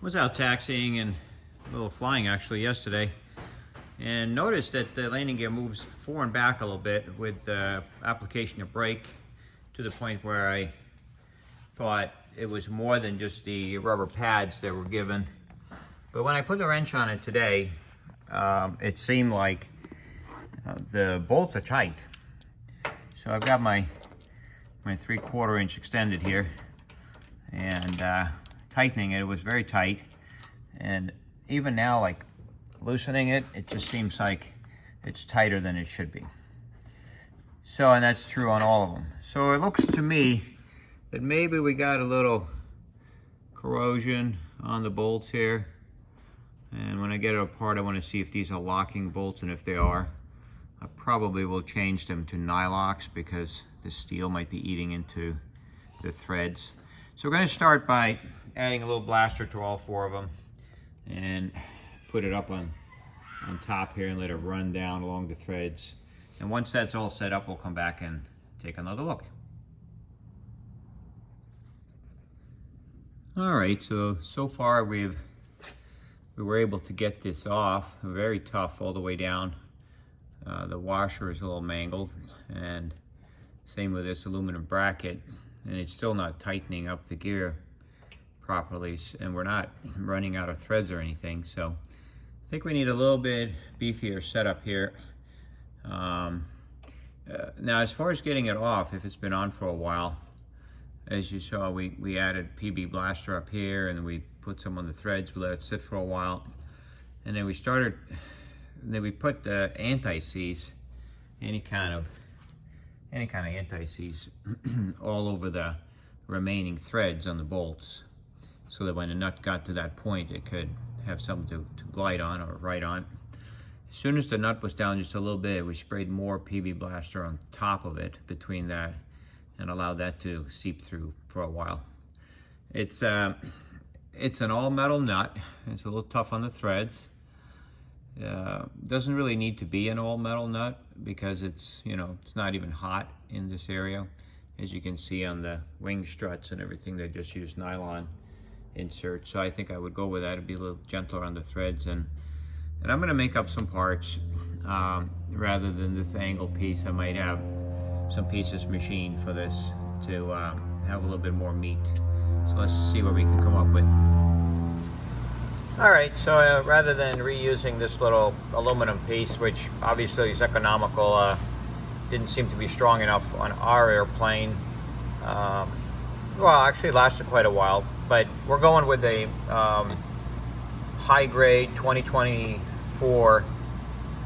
Was out taxiing and a little flying actually yesterday, and noticed that the landing gear moves forward and back a little bit with the application of brake, to the point where I thought it was more than just the rubber pads that were given. But when I put the wrench on it today, it seemed like the bolts are tight. So I've got my 3/4 inch extended here, and tightening it, it was very tight. And even now, like loosening it, it just seems like it's tighter than it should be. So, and that's true on all of them. So it looks to me that maybe we got a little corrosion on the bolts here. And when I get it apart, I want to see if these are locking bolts, and if they are, I probably will change them to Nylox, because the steel might be eating into the threads. So we're going to start by adding a little blaster to all 4 of them and put it up on top here and let it run down along the threads. And once that's all set up, we'll come back and take another look. All right, so far we were able to get this off. Very tough all the way down. The washer is a little mangled, and same with this aluminum bracket, and it's still not tightening up the gear properly, and we're not running out of threads or anything. So I think we need a little bit beefier setup here. Now, as far as getting it off, if it's been on for a while, as you saw, we added PB Blaster up here, and then we put some on the threads. We let it sit for a while, and then we put the anti-seize, any kind of anti-seize all over the remaining threads on the bolts, so that when the nut got to that point, it could have something to glide on or ride on. As soon as the nut was down just a little bit, we sprayed more PB Blaster on top of it between that, and allowed that to seep through for a while. It's an all metal nut. It's a little tough on the threads. Doesn't really need to be an all metal nut, because it's not even hot in this area. As you can see on the wing struts and everything, they just use nylon inserts. So I think I would go with that. It'd be a little gentler on the threads, and I'm going to make up some parts. Rather than this angle piece, I might have some pieces machined for this to have a little bit more meat. So let's see what we can come up with. All right, so rather than reusing this little aluminum piece, which obviously is economical, didn't seem to be strong enough on our airplane. Well, actually lasted quite a while, but we're going with a high grade 2024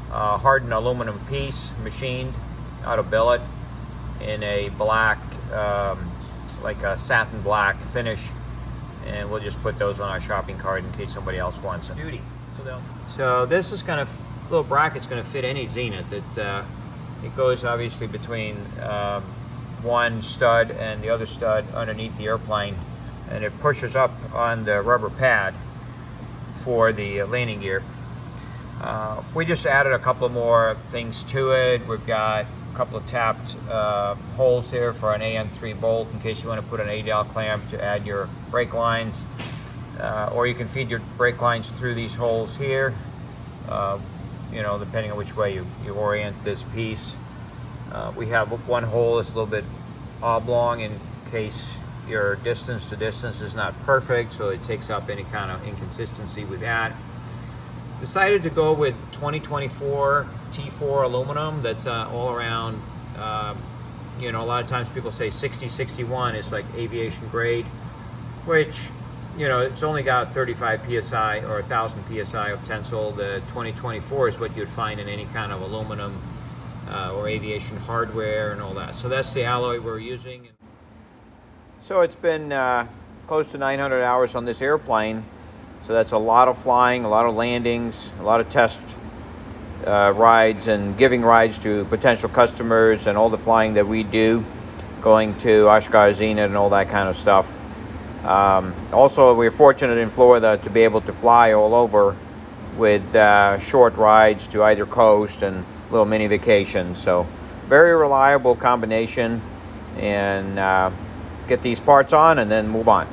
hardened aluminum piece, machined out of billet in a black, like a satin black finish. And we'll just put those on our shopping cart in case somebody else wants it. So this is little bracket's gonna fit any Zenith. It goes obviously between one stud and the other stud underneath the airplane, and it pushes up on the rubber pad for the landing gear. We just added a couple more things to it. We've got a couple of tapped holes here for an AN3 bolt in case you want to put an ADAL clamp to add your brake lines, or you can feed your brake lines through these holes here, depending on which way you orient this piece. We have one hole that's a little bit oblong in case your distance to distance is not perfect, so it takes up any kind of inconsistency with that. Decided to go with 2024 T4 aluminum. That's all around, a lot of times people say 60-61 is like aviation grade, which, it's only got 35 PSI or 1,000 PSI of tensile. The 2024 is what you'd find in any kind of aluminum or aviation hardware and all that. So that's the alloy we're using. So it's been close to 900 hours on this airplane. So that's a lot of flying, a lot of landings, a lot of test rides, and giving rides to potential customers, and all the flying that we do, going to Oshkosh Zenith and all that kind of stuff. Also, we're fortunate in Florida to be able to fly all over with short rides to either coast and little mini vacations. So very reliable combination, and get these parts on and then move on.